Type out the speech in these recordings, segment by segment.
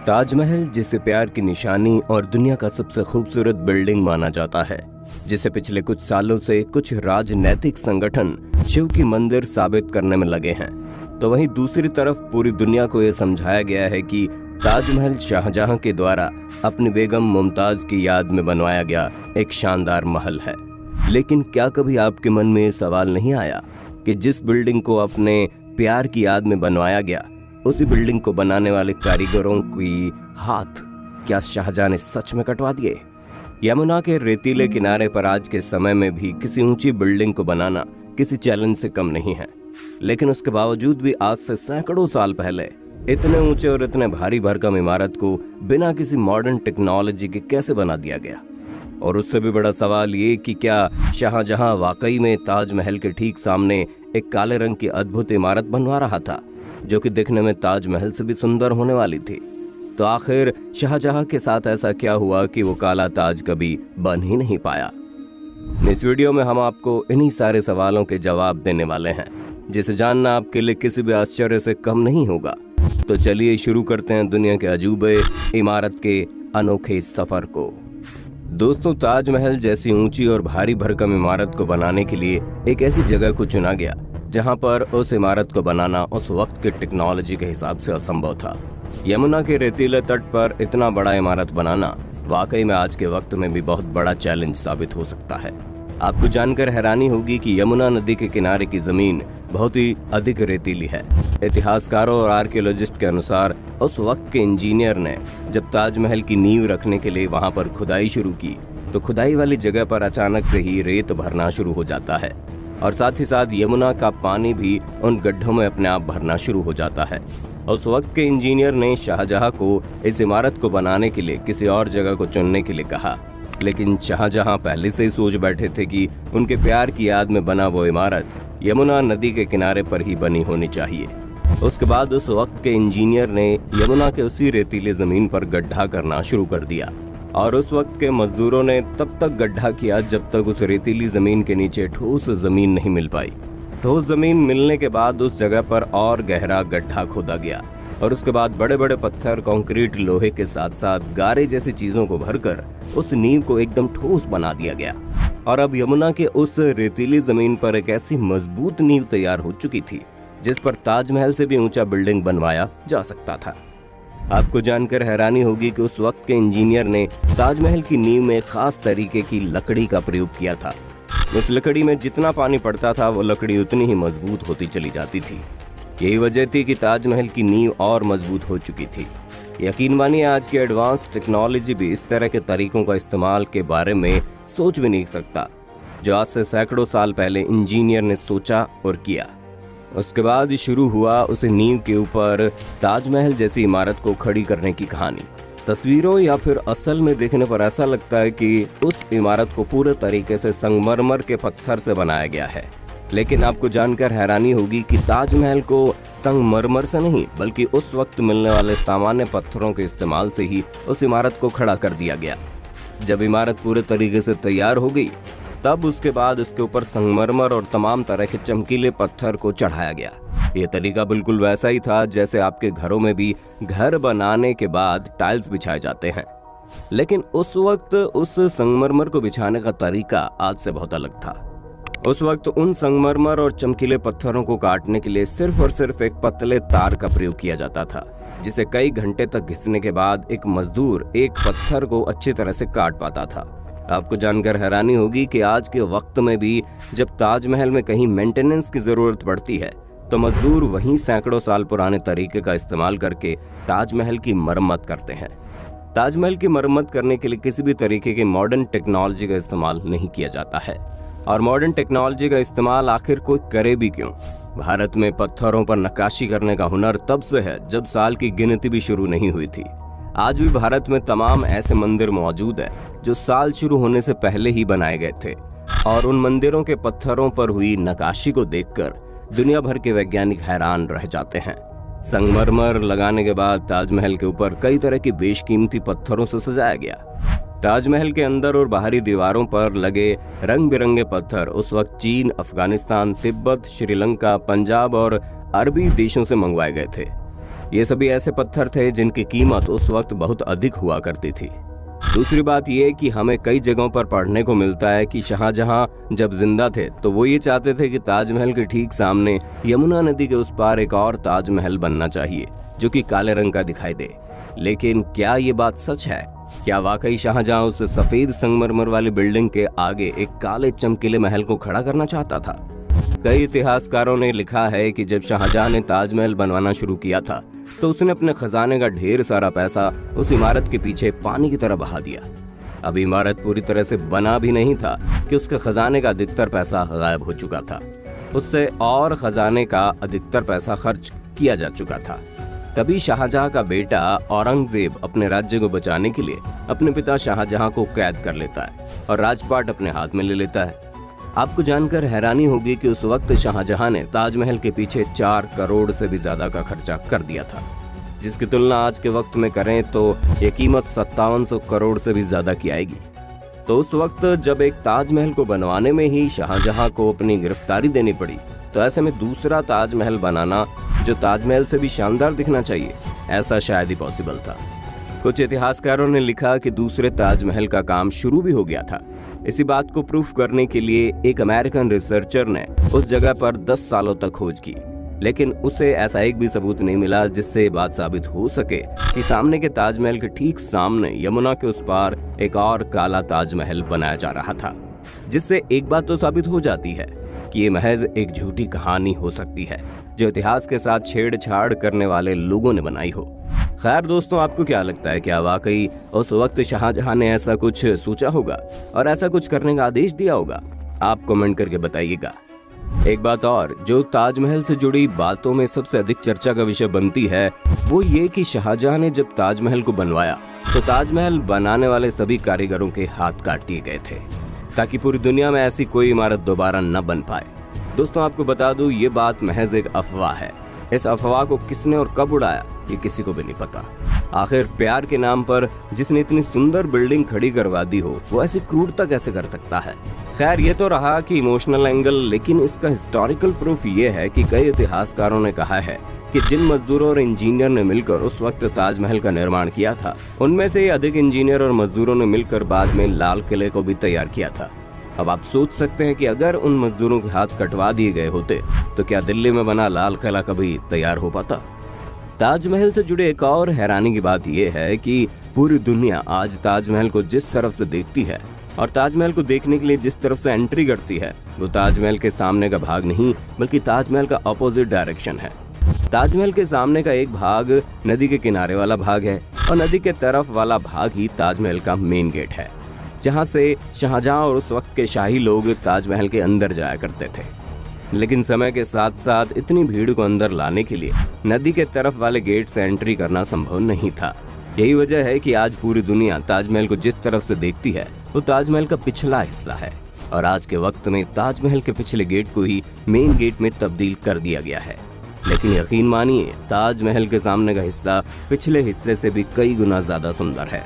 ताजमहल, जिसे प्यार की निशानी और दुनिया का सबसे खूबसूरत बिल्डिंग माना जाता है, जिसे पिछले कुछ सालों से कुछ राजनैतिक संगठन शिव की मंदिर साबित करने में लगे हैं, तो वहीं दूसरी तरफ पूरी दुनिया को यह समझाया गया है कि ताजमहल शाहजहां के द्वारा अपनी बेगम मुमताज की याद में बनवाया गया एक शानदार महल है। लेकिन क्या कभी आपके मन में ये सवाल नहीं आया कि जिस बिल्डिंग को अपने प्यार की याद में बनवाया गया, उसी बिल्डिंग को बनाने वाले कारीगरों की हाथ क्या शाहजहां ने सच में कटवा दिए? यमुना के रेतीले किनारे पर आज के समय में भी किसी ऊंची बिल्डिंग को बनाना किसी चैलेंज से कम नहीं है, लेकिन उसके बावजूद भी आज से सैकड़ों साल पहले इतने ऊंचे और इतने भारी भरकम इमारत को बिना किसी मॉडर्न टेक्नोलॉजी के कैसे बना दिया गया? और उससे भी बड़ा सवाल ये कि क्या शाहजहां वाकई में ताजमहल के ठीक सामने एक काले रंग की अद्भुत इमारत बनवा रहा था, जो कि दिखने में ताजमहल से भी सुंदर होने वाली थी? तो आखिर शाहजहां के साथ ऐसा क्या हुआ कि वो काला ताज कभी बन ही नहीं पाया? इस वीडियो में हम आपको इन्हीं सारे सवालों के जवाब देने वाले हैं, जिसे जानना आपके लिए किसी भी आश्चर्य से कम नहीं होगा। तो चलिए शुरू करते हैं दुनिया के अजूबे इमारत के अनोखे सफर को। दोस्तों, ताजमहल जैसी ऊंची और भारी भरकम इमारत को बनाने के लिए एक ऐसी जगह को चुना गया जहां पर उस इमारत को बनाना उस वक्त की टेक्नोलॉजी के हिसाब से असंभव था। यमुना के रेतीले तट पर इतना बड़ा इमारत बनाना वाकई में आज के वक्त में भी बहुत बड़ा चैलेंज साबित हो सकता है। आपको जानकर हैरानी होगी कि यमुना नदी के किनारे की जमीन बहुत ही अधिक रेतीली है। इतिहासकारों और आर्कियोलॉजिस्ट के अनुसार उस वक्त के इंजीनियर ने जब ताजमहल की नींव रखने के लिए वहां पर खुदाई शुरू की, तो खुदाई वाली जगह पर अचानक से ही रेत भरना शुरू हो जाता है और साथ ही साथ यमुना का पानी भी उन गड्ढों में अपने आप भरना शुरू हो जाता है। उस वक्त के इंजीनियर ने शाहजहां को इस इमारत को बनाने के लिए किसी और जगह को चुनने के लिए कहा, लेकिन शाहजहां पहले से ही सोच बैठे थे कि उनके प्यार की याद में बना वो इमारत यमुना नदी के किनारे पर ही बनी होनी चाहिए। उसके बाद उस वक्त के इंजीनियर ने यमुना के उसी रेतीले जमीन पर गड्ढा करना शुरू कर दिया और उस वक्त के मजदूरों ने तब तक गड्ढा किया जब तक उस रेतीली जमीन के नीचे ठोस जमीन नहीं मिल पाई। ठोस जमीन मिलने के बाद उस जगह पर और गहरा गड्ढा खोदा गया और उसके बाद बड़े बड़े पत्थर, कंक्रीट, लोहे के साथ साथ गारे जैसी चीजों को भरकर उस नींव को एकदम ठोस बना दिया गया और अब यमुना के उस रेतीली जमीन पर एक ऐसी मजबूत नींव तैयार हो चुकी थी जिस पर ताजमहल से भी ऊंचा बिल्डिंग बनवाया जा सकता था। आपको जानकर हैरानी होगी कि उस वक्त के इंजीनियर ने ताजमहल की नींव में खास तरीके की लकड़ी का प्रयोग किया था। उस लकड़ी में जितना पानी पड़ता था वो लकड़ी उतनी ही मजबूत होती चली जाती थी। यही वजह थी कि ताजमहल की नींव और मजबूत हो चुकी थी। यकीन मानिए, आज की एडवांस टेक्नोलॉजी भी इस तरह के तरीकों का इस्तेमाल के बारे में सोच भी नहीं सकता, जो आज से सैकड़ों साल पहले इंजीनियर ने सोचा और किया। उसके बाद शुरू हुआ उस नींव के ऊपर ताजमहल जैसी इमारत को खड़ी करने की कहानी। तस्वीरों या फिर असल में देखने पर ऐसा लगता है कि उस इमारत को पूरे तरीके से संगमरमर के पत्थर से बनाया गया है, लेकिन आपको जानकर हैरानी होगी कि ताजमहल को संगमरमर से नहीं बल्कि उस वक्त मिलने वाले सामान्य पत्थरों के इस्तेमाल से ही उस इमारत को खड़ा कर दिया गया। जब इमारत पूरे तरीके से तैयार हो गई, तब उसके बाद उसके ऊपर संगमरमर और तमाम तरह के चमकीले पत्थर को चढ़ाया गया। ये तरीका बिल्कुल वैसा ही था जैसे आपके घरों में भी घर बनाने के बाद टाइल्स बिछाए जाते हैं, लेकिन उस वक्त उस संगमरमर को बिछाने का तरीका आज से बहुत अलग था। उस वक्त उन संगमरमर और चमकीले पत्थरों को काटने के लिए सिर्फ और सिर्फ एक पतले तार का प्रयोग किया जाता था, जिसे कई घंटे तक घिसने के बाद एक मजदूर एक पत्थर को अच्छी तरह से काट पाता था। आपको जानकर हैरानी होगी कि आज के वक्त में भी जब ताजमहल में कहीं मेंटेनेंस की जरूरत पड़ती है, तो मजदूर वहीं सैकड़ों साल पुराने तरीके का इस्तेमाल करके ताजमहल की मरम्मत करते हैं। ताजमहल की मरम्मत करने के लिए किसी भी तरीके की मॉडर्न टेक्नोलॉजी का इस्तेमाल नहीं किया जाता है। और मॉडर्न टेक्नोलॉजी का इस्तेमाल आखिर कोई करे भी क्यों? भारत में पत्थरों पर नक्काशी करने का हुनर तब से है जब साल की गिनती भी शुरू नहीं हुई थी। आज भी भारत में तमाम ऐसे मंदिर मौजूद है जो साल शुरू होने से पहले ही बनाए गए थे, और उन मंदिरों के पत्थरों पर हुई नक्काशी को देखकर दुनिया भर के वैज्ञानिक हैरान रह जाते हैं। संगमरमर लगाने के बाद ताजमहल के ऊपर कई तरह के बेशकीमती पत्थरों से सजाया गया। ताजमहल के अंदर और बाहरी दीवारों पर लगे रंग बिरंगे पत्थर उस वक्त चीन, अफगानिस्तान, तिब्बत, श्रीलंका, पंजाब और अरबी देशों से मंगवाए गए थे। ये सभी ऐसे पत्थर थे जिनकी कीमत उस वक्त बहुत अधिक हुआ करती थी। दूसरी बात यह कि हमें कई जगहों पर पढ़ने को मिलता है कि शाहजहां जब जिंदा थे तो वो ये चाहते थे कि ताजमहल के ठीक सामने यमुना नदी के उस पार एक और ताजमहल बनना चाहिए जो कि काले रंग का दिखाई दे। लेकिन क्या ये बात सच है? क्या वाकई शाहजहां उस सफेद संगमरमर वाली बिल्डिंग के आगे एक काले चमकीले महल को खड़ा करना चाहता था? कई इतिहासकारों ने लिखा है कि जब शाहजहां ने ताजमहल बनवाना शुरू किया था तो उसने अपने खजाने का ढेर सारा पैसा उस इमारत के पीछे पानी की तरह बहा दिया। अब इमारत पूरी तरह से बना भी नहीं था कि उसके खजाने का अधिकतर पैसा गायब हो चुका था। उससे और खजाने का अधिकतर पैसा खर्च किया जा चुका था। तभी शाहजहां का बेटा औरंगजेब अपने राज्य को बचाने के लिए अपने पिता शाहजहां को कैद कर लेता है और राजपाट अपने हाथ में ले लेता है। आपको जानकर हैरानी होगी कि उस वक्त शाहजहां ने ताजमहल के पीछे 4 करोड़ से भी ज्यादा का खर्चा कर दिया था, जिसकी तुलना आज के वक्त में करें तो ये कीमत 5700 करोड़ से भी ज्यादा की आएगी। तो उस वक्त जब एक ताजमहल को बनवाने में ही शाहजहां को अपनी गिरफ्तारी देनी पड़ी, तो ऐसे में दूसरा ताजमहल बनाना जो ताजमहल से भी शानदार दिखना चाहिए, ऐसा शायद ही पॉसिबल था। कुछ इतिहासकारों ने लिखा कि दूसरे ताजमहल का काम शुरू भी हो गया था। इसी बात को प्रूफ करने के लिए एक अमेरिकन रिसर्चर ने उस जगह पर 10 सालों तक खोज की, लेकिन उसे ऐसा एक भी सबूत नहीं मिला जिससे ये बात साबित हो सके कि सामने के ताजमहल के ठीक सामने यमुना के उस पार एक और काला ताजमहल बनाया जा रहा था। जिससे एक बात तो साबित हो जाती है कि ये महज एक झूठी कहानी हो सकती है जो इतिहास के साथ छेड़छाड़ करने वाले लोगों ने बनाई हो। खैर दोस्तों, आपको क्या लगता है, क्या वाकई उस वक्त शाहजहां ने ऐसा कुछ सोचा होगा और ऐसा कुछ करने का आदेश दिया होगा? आप कमेंट करके बताइएगा। एक बात और जो ताजमहल से जुड़ी बातों में सबसे अधिक चर्चा का विषय बनती है वो ये कि शाहजहां ने जब ताजमहल को बनवाया तो ताजमहल बनाने वाले सभी कारीगरों के हाथ काट दिए गए थे ताकि पूरी दुनिया में ऐसी कोई इमारत दोबारा न बन पाए। दोस्तों, आपको बता दूं ये बात महज एक अफवाह है। इस अफवाह को किसने और कब उड़ाया ये किसी को भी नहीं पता। आखिर प्यार के नाम पर जिसने इतनी सुंदर बिल्डिंग खड़ी करवा दी हो वो ऐसी क्रूरता कैसे कर सकता है? खैर, ये तो रहा कि इमोशनल एंगल, लेकिन इसका हिस्टोरिकल प्रूफ ये है कि कई इतिहासकारों ने कहा है कि जिन मजदूरों और इंजीनियर ने मिलकर उस वक्त ताजमहल का निर्माण किया था उनमें से अधिक इंजीनियर और मजदूरों ने मिलकर बाद में लाल किले को भी तैयार किया था। अब आप सोच सकते हैं कि अगर उन मजदूरों के हाथ कटवा दिए गए होते तो क्या दिल्ली में बना लाल किला कभी तैयार हो पाता? ताजमहल से जुड़े एक और हैरानी की बात यह है कि पूरी दुनिया आज ताजमहल को जिस तरफ से देखती है और ताजमहल को देखने के लिए जिस तरफ से एंट्री करती है वो ताजमहल के सामने का भाग नहीं बल्कि ताजमहल का ऑपोजिट डायरेक्शन है। ताजमहल के सामने का एक भाग नदी के किनारे वाला भाग है और नदी के तरफ वाला भाग ही ताजमहल का मेन गेट है, जहां से शाहजहां और उस वक्त के शाही लोग ताजमहल के अंदर जाया करते थे। लेकिन समय के साथ साथ इतनी भीड़ को अंदर लाने के लिए नदी के तरफ वाले गेट से एंट्री करना संभव नहीं था। यही वजह है कि आज पूरी दुनिया ताजमहल को जिस तरफ से देखती है वो ताजमहल का पिछला हिस्सा है और आज के वक्त में ताजमहल के पिछले गेट को ही मेन गेट में तब्दील कर दिया गया है। लेकिन यकीन मानिए, ताजमहल के सामने का हिस्सा पिछले हिस्से से भी कई गुना ज्यादा सुंदर है।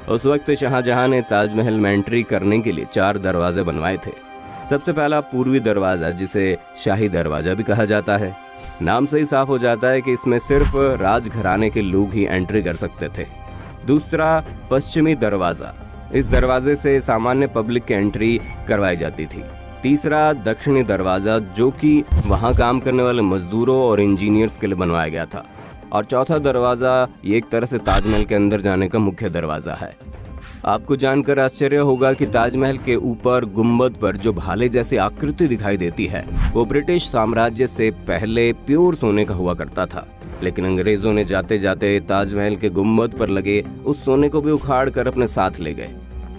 उस वक्त शाहजहां ने ताजमहल में एंट्री करने के लिए 4 दरवाजे बनवाए थे। सबसे पहला पूर्वी दरवाजा, जिसे शाही दरवाजा भी कहा जाता है। नाम से ही साफ हो जाता है कि इसमें सिर्फ राजघराने के लोग ही एंट्री कर सकते थे। दूसरा पश्चिमी दरवाजा, इस दरवाजे से सामान्य पब्लिक की एंट्री करवाई जाती थी। तीसरा दक्षिणी दरवाजा, जो कि वहां काम करने वाले मजदूरों और इंजीनियर्स के लिए बनवाया गया था। और चौथा दरवाजा ये एक तरह से ताजमहल के अंदर जाने का मुख्य दरवाजा है। आपको जानकर आश्चर्य होगा कि ताजमहल के ऊपर गुंबद पर जो भाले जैसी आकृति दिखाई देती है वो ब्रिटिश साम्राज्य से पहले प्योर सोने का हुआ करता था, लेकिन अंग्रेजों ने जाते जाते ताजमहल के गुंबद पर लगे उस सोने को भी उखाड़ कर अपने साथ ले गए।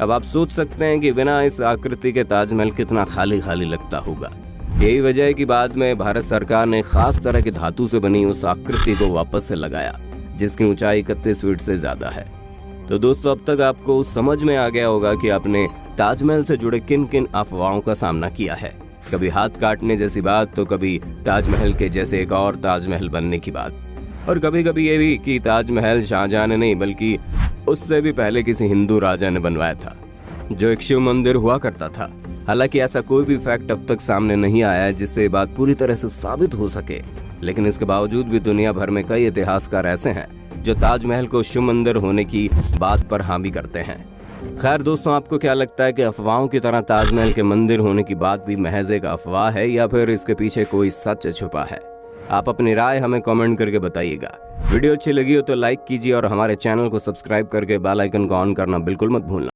अब आप सोच सकते हैं कि बिना इस आकृति के ताजमहल कितना खाली खाली लगता होगा। यही वजह है कि बाद में भारत सरकार ने खास तरह की धातु से बनी उस आकृति को वापस से लगाया, जिसकी ऊंचाई 31 फीट से ज्यादा है। तो दोस्तों, अब तक आपको समझ में आ गया होगा कि आपने ताजमहल से जुड़े किन किन अफवाहों का सामना किया है। कभी हाथ काटने जैसी बात, तो कभी ताजमहल के जैसे एक और ताजमहल बनने की बात, और कभी कभी ये भी कि ताजमहल शाहजहां ने नहीं बल्कि उससे भी पहले किसी हिंदू राजा ने बनवाया था, जो एक शिव मंदिर हुआ करता था। हालांकि ऐसा कोई भी फैक्ट अब तक सामने नहीं आया है जिससे बात पूरी तरह से साबित हो सके। लेकिन इसके बावजूद भी दुनिया भर में कई इतिहासकार ऐसे हैं जो ताजमहल को शिव मंदिर होने की बात पर हामी करते हैं। खैर दोस्तों, आपको क्या लगता है कि अफवाहों की तरह ताजमहल के मंदिर होने की बात भी महज एक अफवाह है या फिर इसके पीछे कोई सच छुपा है? आप अपनी राय हमें कमेंट करके बताइएगा। वीडियो अच्छी लगी हो तो लाइक कीजिए और हमारे चैनल को सब्सक्राइब करके बेल आइकन को ऑन करना बिल्कुल मत भूलना।